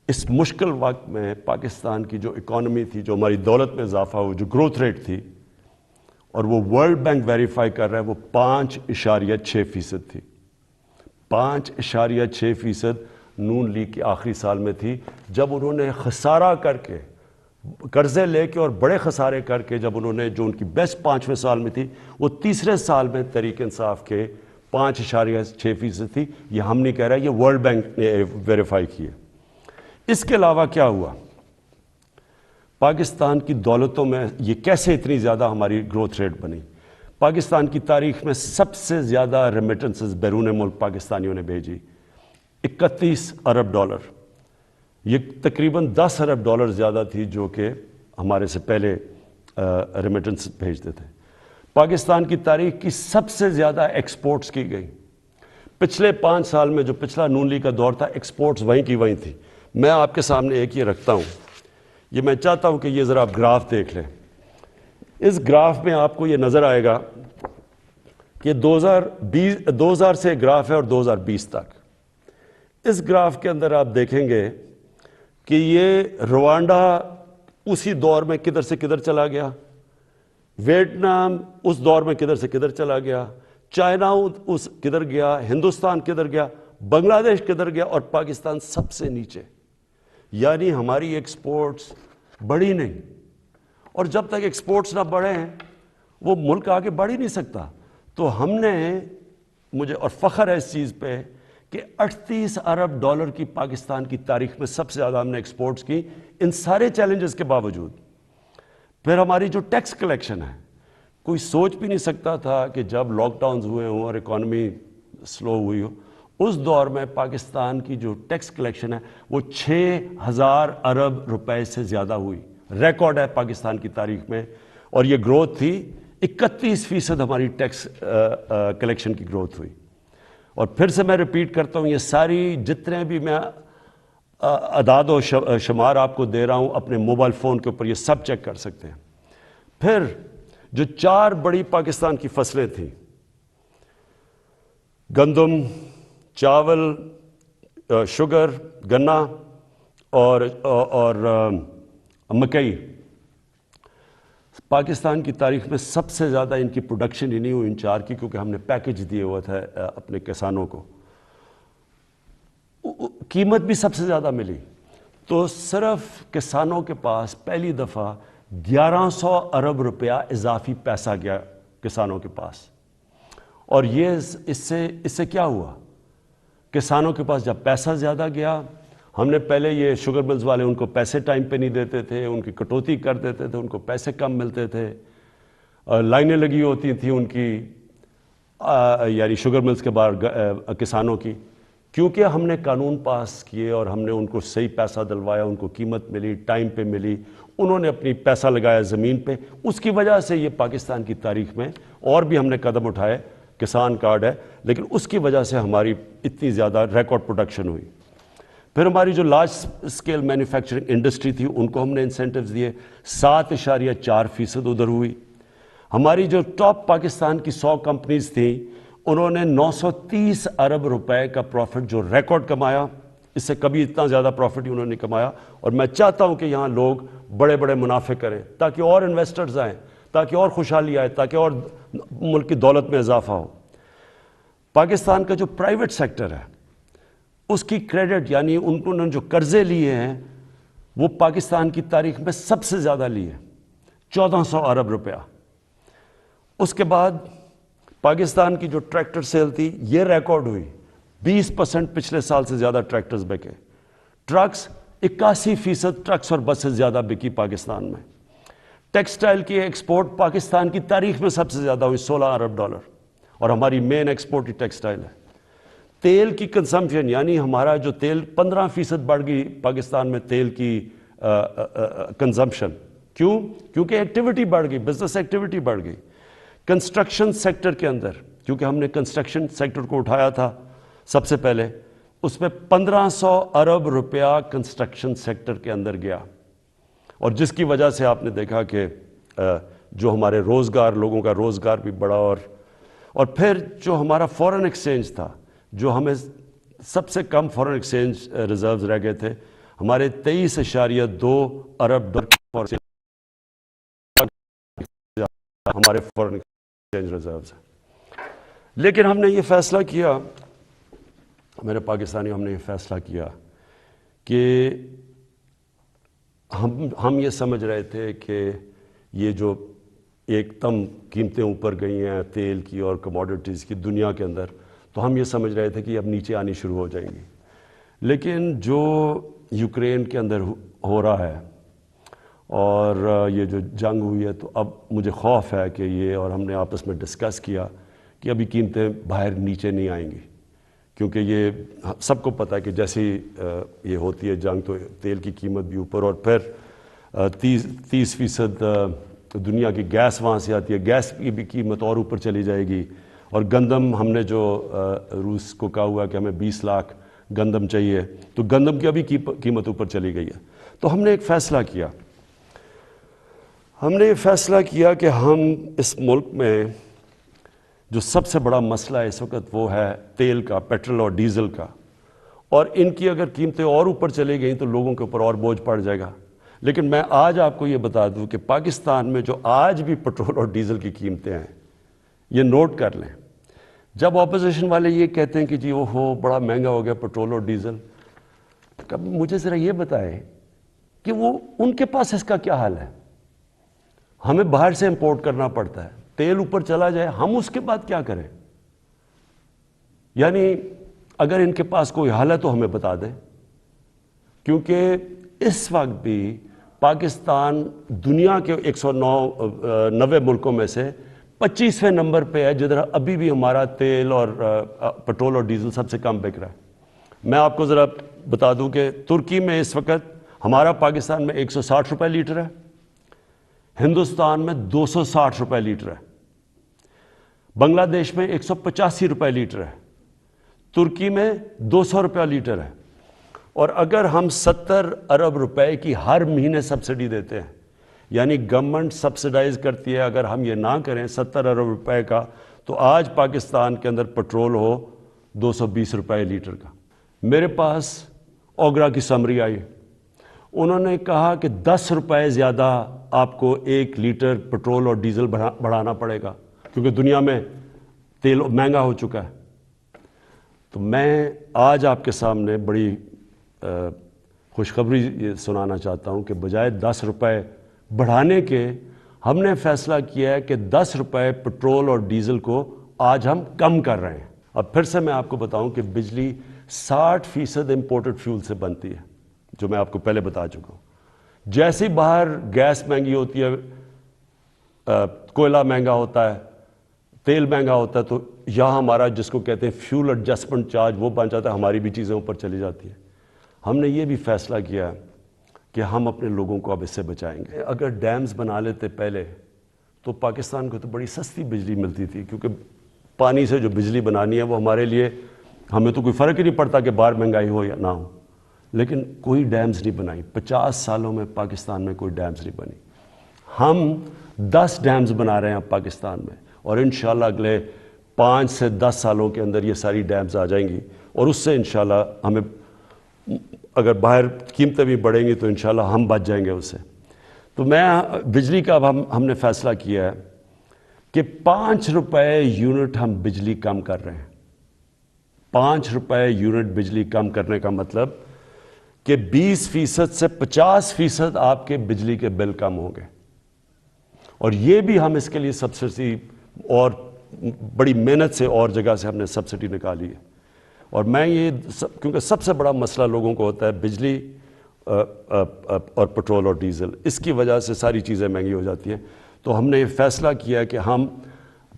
اس مشکل وقت میں پاکستان کی جو اکانومی تھی، جو ہماری دولت میں اضافہ ہوا، جو گروتھ ریٹ تھی، اور وہ ورلڈ بینک ویریفائی کر رہا ہے، وہ 5.6% تھی۔ 5.6% نون لیگ کے آخری سال میں تھی، جب انہوں نے خسارہ کر کے، قرضے لے کے اور بڑے خسارے کر کے، جب انہوں نے جو ان کی بیسٹ 5ویں سال میں تھی، وہ تیسرے سال میں تحریک انصاف کے 5.6% تھی۔ یہ ہم نہیں کہہ رہے، یہ ورلڈ بینک نے ویریفائی کی ہے۔ اس کے علاوہ کیا ہوا؟ پاکستان کی دولتوں میں یہ کیسے اتنی زیادہ ہماری گروتھ ریٹ بنی؟ پاکستان کی تاریخ میں سب سے زیادہ ریمیٹنسز بیرون ملک پاکستانیوں نے بھیجی، 31 ارب ڈالر۔ یہ تقریباً 10 ارب ڈالر زیادہ تھی جو کہ ہمارے سے پہلے ریمیٹنس بھیجتے تھے۔ پاکستان کی تاریخ کی سب سے زیادہ ایکسپورٹس کی گئی پچھلے 5 سال میں، جو پچھلا نون لیگ کا دور تھا، ایکسپورٹس وہیں کی وہیں تھی۔ میں آپ کے سامنے ایک یہ رکھتا ہوں، یہ میں چاہتا ہوں کہ یہ ذرا آپ گراف دیکھ لیں۔ اس گراف میں آپ کو یہ نظر آئے گا کہ 2000 سے گراف ہے اور 2020 تک۔ اس گراف کے اندر آپ دیکھیں گے کہ یہ روانڈا اسی دور میں کدھر سے کدھر چلا گیا، ویتنام اس دور میں کدھر سے کدھر چلا گیا، چائنا اس کدھر گیا، ہندوستان کدھر گیا، بنگلہ دیش کدھر گیا، اور پاکستان سب سے نیچے۔ یعنی ہماری ایکسپورٹس بڑھی نہیں، اور جب تک ایکسپورٹس نہ بڑھے ہیں وہ ملک آگے بڑھ ہی نہیں سکتا۔ تو ہم نے، مجھے اور فخر ہے اس چیز پہ کہ 38 ارب ڈالر کی پاکستان کی تاریخ میں سب سے زیادہ ہم نے ایکسپورٹس کی، ان سارے چیلنجز کے باوجود۔ پھر ہماری جو ٹیکس کلیکشن ہے، کوئی سوچ بھی نہیں سکتا تھا کہ جب لاک ڈاؤنز ہوئے ہوں اور اکانومی سلو ہوئی ہو، اس دور میں پاکستان کی جو ٹیکس کلیکشن ہے وہ 6000 ارب روپے سے زیادہ ہوئی، ریکارڈ ہے پاکستان کی تاریخ میں۔ اور یہ گروتھ تھی 31% ہماری ٹیکس کلیکشن کی گروتھ ہوئی. اور پھر سے میں ریپیٹ کرتا ہوں, یہ ساری جتنے بھی میں اعداد و شمار آپ کو دے رہا ہوں اپنے موبائل فون کے اوپر, یہ سب چیک کر سکتے ہیں. پھر جو 4 بڑی پاکستان کی فصلیں تھیں, گندم, چاول, شوگر, گنا اور مکئی, پاکستان کی تاریخ میں سب سے زیادہ ان کی پروڈکشن ہی نہیں ہوئی ان 4 کی, کیونکہ ہم نے پیکج دیے ہوا تھا اپنے کسانوں کو. قیمت بھی سب سے زیادہ ملی. تو صرف کسانوں کے پاس پہلی دفعہ 1100 ارب روپیہ اضافی پیسہ گیا کسانوں کے پاس. اور یہ اس سے کیا ہوا, کسانوں کے پاس جب پیسہ زیادہ گیا, ہم نے پہلے یہ شوگر ملز والے ان کو پیسے ٹائم پہ نہیں دیتے تھے, ان کی کٹوتی کر دیتے تھے, ان کو پیسے کم ملتے تھے, لائنیں لگی ہوتی تھیں ان کی, یعنی شوگر ملز کے باہر کسانوں کی. کیونکہ ہم نے قانون پاس کیے اور ہم نے ان کو صحیح پیسہ دلوایا, ان کو قیمت ملی, ٹائم پہ ملی, انہوں نے اپنی پیسہ لگایا زمین پہ, اس کی وجہ سے یہ پاکستان کی تاریخ میں اور بھی ہم نے قدم اٹھائے, کسان کارڈ ہے, لیکن اس کی وجہ سے ہماری اتنی زیادہ ریکارڈ پروڈکشن ہوئی. پھر ہماری جو لارج اسکیل مینوفیکچرنگ انڈسٹری تھی ان کو ہم نے انسینٹیوز دیے, 7.4% ادھر ہوئی. ہماری جو ٹاپ پاکستان کی 100 کمپنیز تھیں انہوں نے 930 ارب روپے کا پروفٹ جو ریکارڈ کمایا, اس سے کبھی اتنا زیادہ پروفٹ ہی انہوں نے کمایا. اور میں چاہتا ہوں کہ یہاں لوگ بڑے بڑے منافع کریں تاکہ اور انویسٹرز آئیں, تاکہ اور خوشحالی آئے, تاکہ اور ملک کی دولت میں اضافہ ہو. پاکستان کا جو پرائیویٹ سیکٹر ہے اس کی کریڈٹ, یعنی انہوں نے جو قرضے لیے ہیں وہ پاکستان کی تاریخ میں سب سے زیادہ لیے, 1400 ارب روپیہ. اس کے بعد پاکستان کی جو ٹریکٹر سیل تھی یہ ریکارڈ ہوئی, 20% پچھلے سال سے زیادہ ٹریکٹرز بکے. ٹرکس 81% ٹرکس اور بسز زیادہ بکی پاکستان میں. ٹیکسٹائل کی ایکسپورٹ پاکستان کی تاریخ میں سب سے زیادہ ہوئی, 16 ارب ڈالر, اور ہماری مین ایکسپورٹ ہی ٹیکسٹائل ہے. تیل کی کنزمپشن, یعنی ہمارا جو تیل 15% بڑھ گئی پاکستان میں تیل کی کنزمپشن. کیوں؟ کیونکہ ایکٹیویٹی بڑھ گئی, بزنس ایکٹیویٹی بڑھ گئی. کنسٹرکشن سیکٹر کے اندر, کیونکہ ہم نے کنسٹرکشن سیکٹر کو اٹھایا تھا سب سے پہلے, اس میں 1500 ارب روپیہ کنسٹرکشن سیکٹر کے اندر گیا, اور جس کی وجہ سے آپ نے دیکھا کہ جو ہمارے روزگار, لوگوں کا روزگار بھی بڑھا. اور پھر جو ہمارا فورن ایکسچینج تھا, جو ہمیں سب سے کم فورن ایکسچینج ریزروز رہ گئے تھے, ہمارے 23.2 ارب ڈالر ہمارے فورن ایکسچینج ریزروز ہیں. لیکن ہم نے یہ فیصلہ کیا, میرے پاکستانیوں, ہم نے یہ فیصلہ کیا کہ ہم یہ سمجھ رہے تھے کہ یہ جو ایک دم قیمتیں اوپر گئی ہیں تیل کی اور کموڈٹیز کی دنیا کے اندر, تو ہم یہ سمجھ رہے تھے کہ اب نیچے آنی شروع ہو جائیں گی. لیکن جو یوکرین کے اندر ہو رہا ہے اور یہ جو جنگ ہوئی ہے, تو اب مجھے خوف ہے کہ یہ, اور ہم نے آپس میں ڈسکس کیا کہ ابھی قیمتیں باہر نیچے نہیں آئیں گی, کیونکہ یہ سب کو پتہ ہے کہ جیسی یہ ہوتی ہے جنگ تو تیل کی قیمت بھی اوپر, اور پھر 30% دنیا کی گیس وہاں سے آتی ہے, گیس کی بھی قیمت اور اوپر چلی جائے گی. اور گندم ہم نے جو روس کو کہا ہوا کہ ہمیں 20 لاکھ گندم چاہیے, تو گندم کی ابھی قیمت اوپر چلی گئی ہے. تو ہم نے ایک فیصلہ کیا, ہم نے یہ فیصلہ کیا کہ ہم اس ملک میں جو سب سے بڑا مسئلہ ہے اس وقت وہ ہے تیل کا, پیٹرول اور ڈیزل کا, اور ان کی اگر قیمتیں اور اوپر چلی گئیں تو لوگوں کے اوپر اور بوجھ پڑ جائے گا. لیکن میں آج آپ کو یہ بتا دوں کہ پاکستان میں جو آج بھی پیٹرول اور ڈیزل کی قیمتیں ہیں, یہ نوٹ کر لیں. جب اپوزیشن والے یہ کہتے ہیں کہ جی وہ ہو بڑا مہنگا ہو گیا پیٹرول اور ڈیزل, کب مجھے ذرا یہ بتائیں کہ وہ ان کے پاس اس کا کیا حال ہے. ہمیں باہر سے امپورٹ کرنا پڑتا ہے, تیل اوپر چلا جائے ہم اس کے بعد کیا کریں. یعنی اگر ان کے پاس کوئی حل ہے تو ہمیں بتا دیں, کیونکہ اس وقت بھی پاکستان دنیا کے 190 ملکوں میں سے 25ویں نمبر پہ ہے جدھر ابھی بھی ہمارا تیل اور پیٹرول اور ڈیزل سب سے کم بک رہا ہے. میں آپ کو ذرا بتا دوں کہ ترکی میں اس وقت ہمارا پاکستان میں 160 روپے لیٹر ہے, ہندوستان میں 260 روپے لیٹر ہے. بنگلہ دیش میں 185 روپے لیٹر ہے، ترکی میں 200 روپے لیٹر ہے، اور اگر ہم 70 ارب روپے کی ہر مہینے سبسڈی دیتے ہیں، یعنی گورنمنٹ سبسڈائز کرتی ہے، اگر ہم یہ نہ کریں 70 ارب روپے کا، تو آج پاکستان کے اندر پٹرول ہو 220 روپے لیٹر کا۔ میرے پاس اوگرا کی سمری آئی، انہوں نے کہا کہ 10 روپے زیادہ آپ کو 1 لیٹر پٹرول اور ڈیزل بڑھانا پڑے گا، کیونکہ دنیا میں تیل مہنگا ہو چکا ہے۔ تو میں آج آپ کے سامنے بڑی خوشخبری یہ سنانا چاہتا ہوں کہ بجائے 10 روپے بڑھانے کے، ہم نے فیصلہ کیا ہے کہ 10 روپے پٹرول اور ڈیزل کو آج ہم کم کر رہے ہیں۔ اب پھر سے میں آپ کو بتاؤں کہ بجلی 60% امپورٹڈ فیول سے بنتی ہے، جو میں آپ کو پہلے بتا چکا ہوں۔ جیسے باہر گیس مہنگی ہوتی ہے، کوئلہ مہنگا ہوتا ہے، تیل مہنگا ہوتا ہے، تو یہاں ہمارا جس کو کہتے ہیں فیول ایڈجسٹمنٹ چارج وہ بن جاتا ہے، ہماری بھی چیزیں اوپر چلی جاتی ہیں۔ ہم نے یہ بھی فیصلہ کیا کہ ہم اپنے لوگوں کو اب اس سے بچائیں گے۔ اگر ڈیمز بنا لیتے پہلے تو پاکستان کو تو بڑی سستی بجلی ملتی تھی، کیونکہ پانی سے جو بجلی بنانی ہے وہ ہمارے لیے، ہمیں تو کوئی فرق ہی نہیں پڑتا کہ باہر مہنگائی ہو یا نہ ہو، لیکن کوئی ڈیمز نہیں بنائی۔ 50 سالوں میں پاکستان میں کوئی ڈیمز نہیں بنی۔ ہم 10 ڈیمز بنا رہے ہیں اب پاکستان میں، اور انشاءاللہ اگلے 5 سے 10 سالوں کے اندر یہ ساری ڈیمز آ جائیں گی، اور اس سے انشاءاللہ ہمیں، اگر باہر قیمتیں بھی بڑھیں گی تو انشاءاللہ ہم بچ جائیں گے اس سے۔ تو میں بجلی کا اب ہم نے فیصلہ کیا ہے کہ 5 روپے یونٹ ہم بجلی کم کر رہے ہیں۔ 5 روپے یونٹ بجلی کم کرنے کا مطلب کہ 20% سے 50% آپ کے بجلی کے بل کم ہوں گے، اور یہ بھی ہم اس کے لیے سبسڈی اور بڑی محنت سے اور جگہ سے ہم نے سبسڈی نکالی ہے۔ اور میں یہ کیونکہ سب سے بڑا مسئلہ لوگوں کو ہوتا ہے بجلی اور پٹرول اور ڈیزل، اس کی وجہ سے ساری چیزیں مہنگی ہو جاتی ہیں۔ تو ہم نے یہ فیصلہ کیا کہ ہم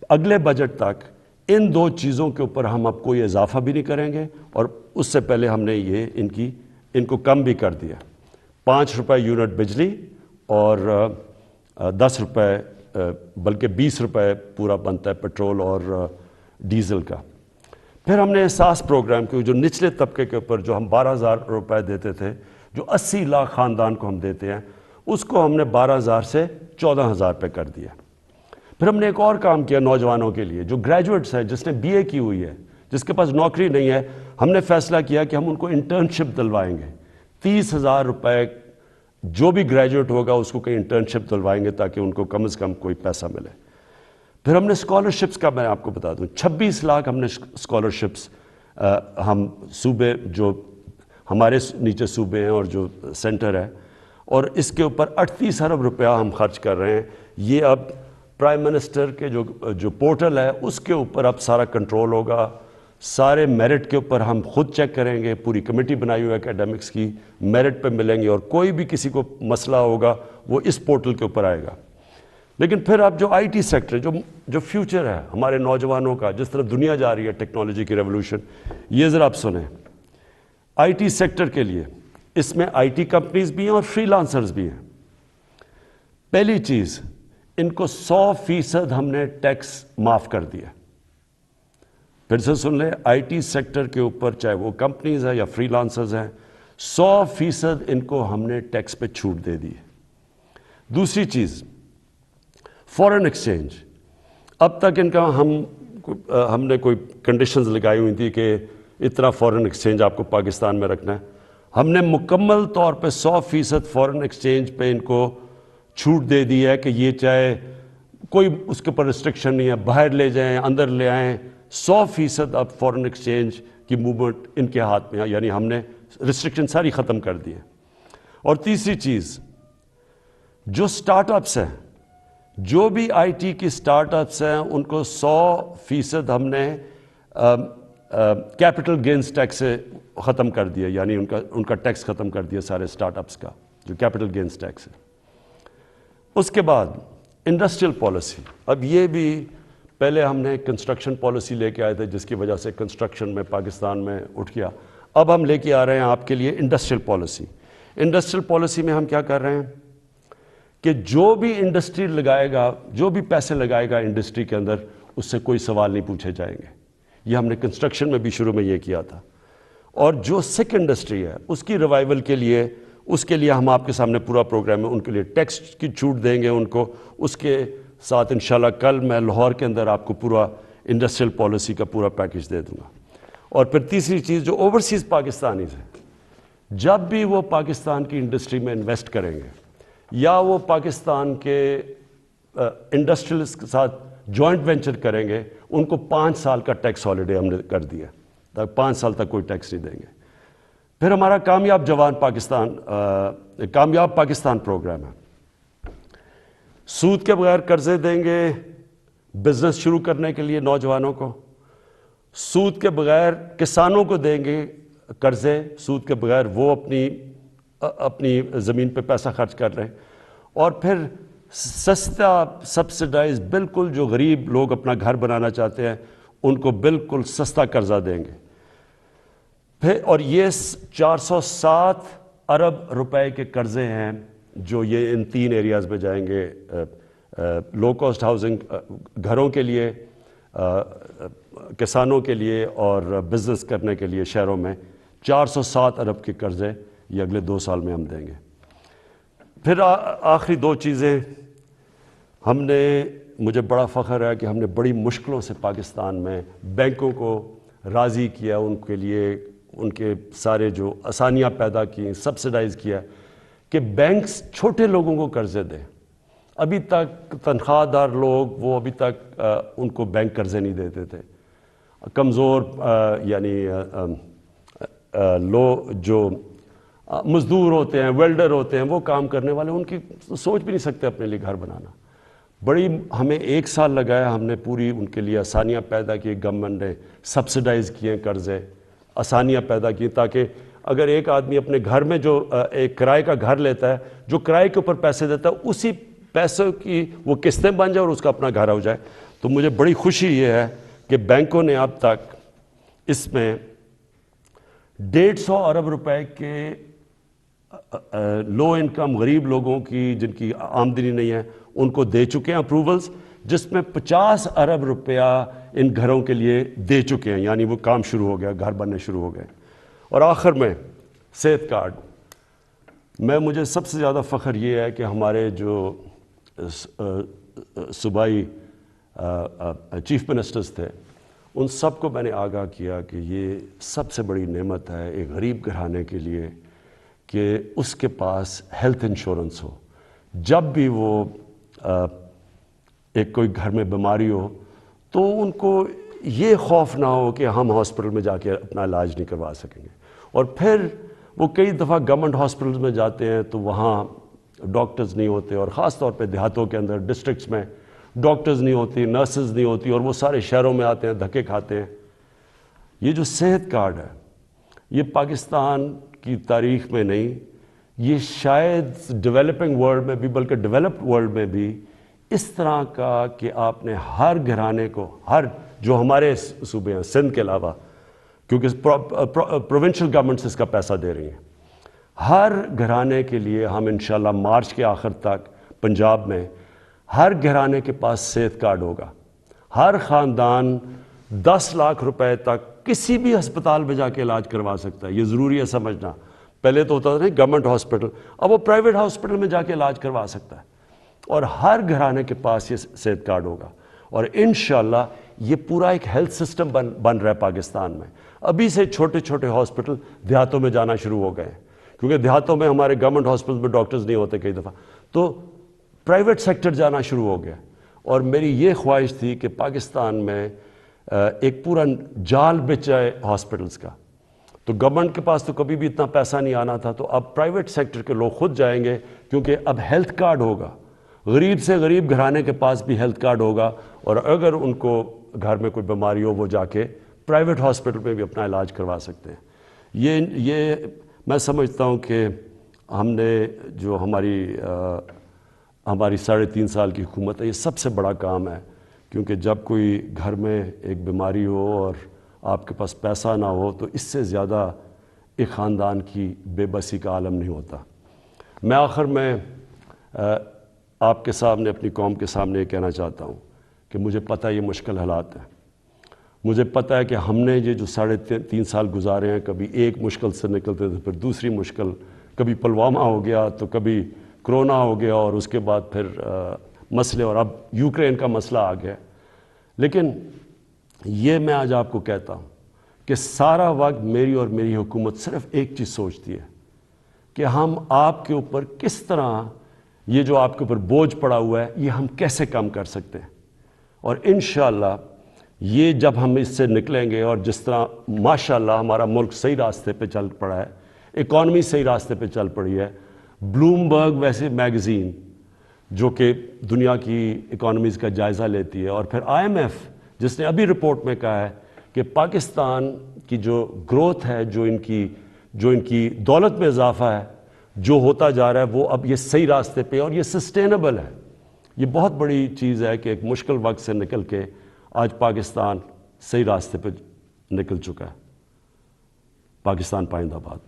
اگلے بجٹ تک ان 2 چیزوں کے اوپر ہم اب کوئی اضافہ بھی نہیں کریں گے، اور اس سے پہلے ہم نے یہ ان کو کم بھی کر دیا۔ 5 روپے یونٹ بجلی اور 10 روپے بلکہ 20 روپے پورا بنتا ہے پٹرول اور ڈیزل کا۔ پھر ہم نے احساس پروگرام کی، جو نچلے طبقے کے اوپر جو ہم 12,000 روپے دیتے تھے، جو 80 لاکھ خاندان کو ہم دیتے ہیں، اس کو ہم نے 12,000 سے 14,000 پہ کر دیا۔ پھر ہم نے ایک اور کام کیا نوجوانوں کے لیے، جو گریجویٹس ہیں، جس نے BA کی ہوئی ہے، جس کے پاس نوکری نہیں ہے، ہم نے فیصلہ کیا کہ ہم ان کو انٹرنشپ دلوائیں گے۔ 30,000 روپے جو بھی گریجویٹ ہوگا اس کو کہیں انٹرنشپ دلوائیں گے تاکہ ان کو کم از کم کوئی پیسہ ملے۔ پھر ہم نے اسکالرشپس کا، میں آپ کو بتا دوں، 26 لاکھ ہم نے اسکالرشپس، ہم صوبے جو ہمارے نیچے صوبے ہیں اور جو سینٹر ہے، اور اس کے اوپر 38 ارب روپیہ ہم خرچ کر رہے ہیں۔ یہ اب پرائم منسٹر کے جو پورٹل ہے اس کے اوپر اب سارا کنٹرول ہوگا، سارے میرٹ کے اوپر ہم خود چیک کریں گے، پوری کمیٹی بنائی ہوئی ہے اکیڈمکس کی، میرٹ پہ ملیں گے، اور کوئی بھی کسی کو مسئلہ ہوگا وہ اس پورٹل کے اوپر آئے گا۔ لیکن پھر اب جو IT سیکٹر جو فیوچر ہے ہمارے نوجوانوں کا، جس طرح دنیا جا رہی ہے ٹیکنالوجی کی ریولوشن، یہ ذرا آپ سنیں۔ IT سیکٹر کے لیے اس میں IT کمپنیز بھی ہیں اور فری لانسرز بھی ہیں۔ پہلی چیز، ان کو 100% ہم نے ٹیکس معاف کر دیا۔ پھر سے سن لیں، IT سیکٹر کے اوپر چاہے وہ کمپنیز ہیں یا فری لانسرز ہیں، 100% ان کو ہم نے ٹیکس پہ چھوٹ دے دی ہے۔ دوسری چیز، فورن ایکسچینج، اب تک ان کا ہم نے کوئی کنڈیشنز لگائی ہوئی تھی کہ اتنا فورن ایکسچینج آپ کو پاکستان میں رکھنا ہے۔ ہم نے مکمل طور پہ 100% فورن ایکسچینج پہ ان کو چھوٹ دے دی ہے کہ یہ چاہے کوئی اس کے اوپر ریسٹرکشن نہیں ہے، باہر لے جائیں اندر لے آئیں، 100% اب فورن ایکسچینج کی موومنٹ ان کے ہاتھ میں ہے، یعنی ہم نے ریسٹرکشن ساری ختم کر دی ہے۔ اور تیسری چیز، جو سٹارٹ اپس ہیں، جو بھی IT کی سٹارٹ اپس ہیں، ان کو 100% ہم نے کیپٹل گینز ٹیکس سے ختم کر دیا، یعنی ان کا ٹیکس ختم کر دیا سارے سٹارٹ اپس کا، جو کیپٹل گینز ٹیکس ہے۔ اس کے بعد انڈسٹریل پالیسی، اب یہ بھی پہلے ہم نے کنسٹرکشن پالیسی لے کے آئے تھے جس کی وجہ سے کنسٹرکشن میں پاکستان میں اٹھ گیا، اب ہم لے کے آ رہے ہیں آپ کے لیے انڈسٹریل پالیسی۔ انڈسٹریل پالیسی میں ہم کیا کر رہے ہیں کہ جو بھی انڈسٹری لگائے گا، جو بھی پیسے لگائے گا انڈسٹری کے اندر، اس سے کوئی سوال نہیں پوچھے جائیں گے. یہ ہم نے کنسٹرکشن میں بھی شروع میں یہ کیا تھا. اور جو سکھ انڈسٹری ہے اس کی ریوائول کے لیے، اس کے لیے ہم آپ کے سامنے پورا پروگرام ہے. ان کے لیے ٹیکس کی چھوٹ دیں گے ان کو. اس کے ساتھ انشاءاللہ کل میں لاہور کے اندر آپ کو پورا انڈسٹریل پالیسی کا پورا پیکج دے دوں گا. اور پھر تیسری چیز، جو اوورسیز پاکستانیز ہیں، جب بھی وہ پاکستان کی انڈسٹری میں انویسٹ کریں گے یا وہ پاکستان کے انڈسٹریلسٹ کے ساتھ جوائنٹ وینچر کریں گے، ان کو 5 سال کا ٹیکس ہالیڈے ہم نے کر دیا، 5 سال تک کوئی ٹیکس نہیں دیں گے. پھر ہمارا کامیاب پاکستان پروگرام ہے. سود کے بغیر قرضے دیں گے بزنس شروع کرنے کے لیے نوجوانوں کو. سود کے بغیر کسانوں کو دیں گے قرضے، سود کے بغیر وہ اپنی زمین پہ پیسہ خرچ کر رہے ہیں. اور پھر سستا سبسڈائز، بالکل جو غریب لوگ اپنا گھر بنانا چاہتے ہیں ان کو بالکل سستا قرضہ دیں گے. پھر اور یہ 407 ارب روپے کے قرضے ہیں جو یہ ان 3 ایریاز میں جائیں گے. لو کاسٹ ہاؤسنگ گھروں کے لیے، کسانوں کے لیے اور بزنس کرنے کے لیے شہروں میں 407 ارب کے قرضے یہ اگلے 2 سال میں ہم دیں گے. پھر آخری 2 چیزیں ہم نے، مجھے بڑا فخر ہے کہ ہم نے بڑی مشکلوں سے پاکستان میں بینکوں کو راضی کیا، ان کے لیے ان کے سارے جو آسانیاں پیدا کی، سبسڈائز کیا کہ بینکس چھوٹے لوگوں کو قرضے دیں. ابھی تک تنخواہ دار لوگ وہ ابھی تک ان کو بینک قرضے نہیں دیتے تھے. کمزور یعنی جو مزدور ہوتے ہیں، ویلڈر ہوتے ہیں، وہ کام کرنے والے، ان کی سوچ بھی نہیں سکتے اپنے لیے گھر بنانا. بڑی ہمیں 1 سال لگایا، ہم نے پوری ان کے لیے آسانیاں پیدا کی. گورنمنٹ نے سبسڈائز کیے قرضے، آسانیاں پیدا کی تاکہ اگر ایک آدمی اپنے گھر میں جو ایک کرائے کا گھر لیتا ہے، جو کرائے کے اوپر پیسے دیتا ہے، اسی پیسوں کی وہ قسطیں بن جائے اور اس کا اپنا گھر ہو جائے. تو مجھے بڑی خوشی یہ ہے کہ بینکوں نے اب تک اس میں 150 ارب روپے کے لو انکم غریب لوگوں کی جن کی آمدنی نہیں ہے ان کو دے چکے ہیں اپروولز، جس میں 50 ارب روپیہ ان گھروں کے لیے دے چکے ہیں. یعنی وہ کام شروع ہو گیا، گھر بننے شروع ہو گئے. اور آخر میں صحت کارڈ میں، مجھے سب سے زیادہ فخر یہ ہے کہ ہمارے جو صوبائی چیف منسٹرز تھے ان سب کو میں نے آگاہ کیا کہ یہ سب سے بڑی نعمت ہے ایک غریب گھرانے کے لیے کہ اس کے پاس ہیلتھ انشورنس ہو. جب بھی وہ ایک کوئی گھر میں بیماری ہو تو ان کو یہ خوف نہ ہو کہ ہم ہاسپٹل میں جا کے اپنا علاج نہیں کروا سکیں گے. اور پھر وہ کئی دفعہ گورنمنٹ ہاسپٹلز میں جاتے ہیں تو وہاں ڈاکٹرز نہیں ہوتے، اور خاص طور پہ دیہاتوں کے اندر ڈسٹرکٹس میں ڈاکٹرز نہیں ہوتی، نرسز نہیں ہوتی، اور وہ سارے شہروں میں آتے ہیں، دھکے کھاتے ہیں. یہ جو صحت کارڈ ہے یہ پاکستان کی تاریخ میں نہیں، یہ شاید ڈیولپنگ ورلڈ میں بھی، بلکہ ڈیولپڈ ورلڈ میں بھی اس طرح کا کہ آپ نے ہر گھرانے کو، ہر جو ہمارے صوبے ہیں سندھ کے علاوہ، کیونکہ پروونشل گورنمنٹس اس کا پیسہ دے رہی ہیں، ہر گھرانے کے لیے ہم انشاءاللہ مارچ کے آخر تک پنجاب میں ہر گھرانے کے پاس صحت کارڈ ہوگا. ہر خاندان 10 لاکھ روپے تک کسی بھی ہسپتال میں جا کے علاج کروا سکتا ہے. یہ ضروری ہے سمجھنا. پہلے تو ہوتا تھا نہیں گورنمنٹ ہاسپٹل، اب وہ پرائیویٹ ہاسپٹل میں جا کے علاج کروا سکتا ہے. اور ہر گھرانے کے پاس یہ صحت کارڈ ہوگا. اور انشاءاللہ یہ پورا ایک ہیلتھ سسٹم بن رہا ہے پاکستان میں. ابھی سے چھوٹے چھوٹے ہاسپٹل دیہاتوں میں جانا شروع ہو گئے ہیں، کیونکہ دیہاتوں میں ہمارے گورنمنٹ ہاسپٹل میں ڈاکٹرز نہیں ہوتے کئی دفعہ، تو پرائیویٹ سیکٹر جانا شروع ہو گیا. اور میری یہ خواہش تھی کہ پاکستان میں ایک پورا جال بچ جائے ہاسپٹلز کا. تو گورنمنٹ کے پاس تو کبھی بھی اتنا پیسہ نہیں آنا تھا، تو اب پرائیویٹ سیکٹر کے لوگ خود جائیں گے، کیونکہ اب ہیلتھ کارڈ ہوگا. غریب سے غریب گھرانے کے پاس بھی ہیلتھ کارڈ ہوگا، اور اگر ان کو گھر میں کوئی بیماری ہو وہ جا کے پرائیویٹ ہاسپٹل میں بھی اپنا علاج کروا سکتے ہیں. یہ میں سمجھتا ہوں کہ ہم نے جو ہماری 3.5 سال کی حکومت ہے، یہ سب سے بڑا کام ہے. کیونکہ جب کوئی گھر میں ایک بیماری ہو اور آپ کے پاس پیسہ نہ ہو تو اس سے زیادہ ایک خاندان کی بے بسی کا عالم نہیں ہوتا. میں آخر میں آپ کے سامنے، اپنی قوم کے سامنے یہ کہنا چاہتا ہوں کہ کہ مجھے پتہ ہے یہ مشکل حالات ہیں، مجھے پتہ ہے کہ ہم نے یہ جو 3.5 سال گزارے ہیں، کبھی ایک مشکل سے نکلتے تھے، پھر دوسری مشکل، کبھی پلوامہ ہو گیا تو کبھی کرونا ہو گیا، اور اس کے بعد پھر مسئلے، اور اب یوکرین کا مسئلہ آ گیا. لیکن یہ میں آج آپ کو کہتا ہوں کہ سارا وقت میری اور میری حکومت صرف ایک چیز سوچتی ہے کہ ہم آپ کے اوپر کس طرح یہ جو آپ کے اوپر بوجھ پڑا ہوا ہے یہ ہم کیسے کم کر سکتے ہیں. اور انشاءاللہ یہ جب ہم اس سے نکلیں گے، اور جس طرح ماشاءاللہ ہمارا ملک صحیح راستے پہ چل پڑا ہے، اکانومی صحیح راستے پہ چل پڑی ہے، بلومبرگ ویسے میگزین جو کہ دنیا کی اکانومیز کا جائزہ لیتی ہے، اور پھر IMF جس نے ابھی رپورٹ میں کہا ہے کہ پاکستان کی جو گروتھ ہے، جو ان کی دولت میں اضافہ ہے، جو ہوتا جا رہا ہے، وہ اب یہ صحیح راستے پہ اور یہ سسٹینیبل ہے. یہ بہت بڑی چیز ہے کہ ایک مشکل وقت سے نکل کے آج پاکستان صحیح راستے پہ نکل چکا ہے. پاکستان پائندہ باد.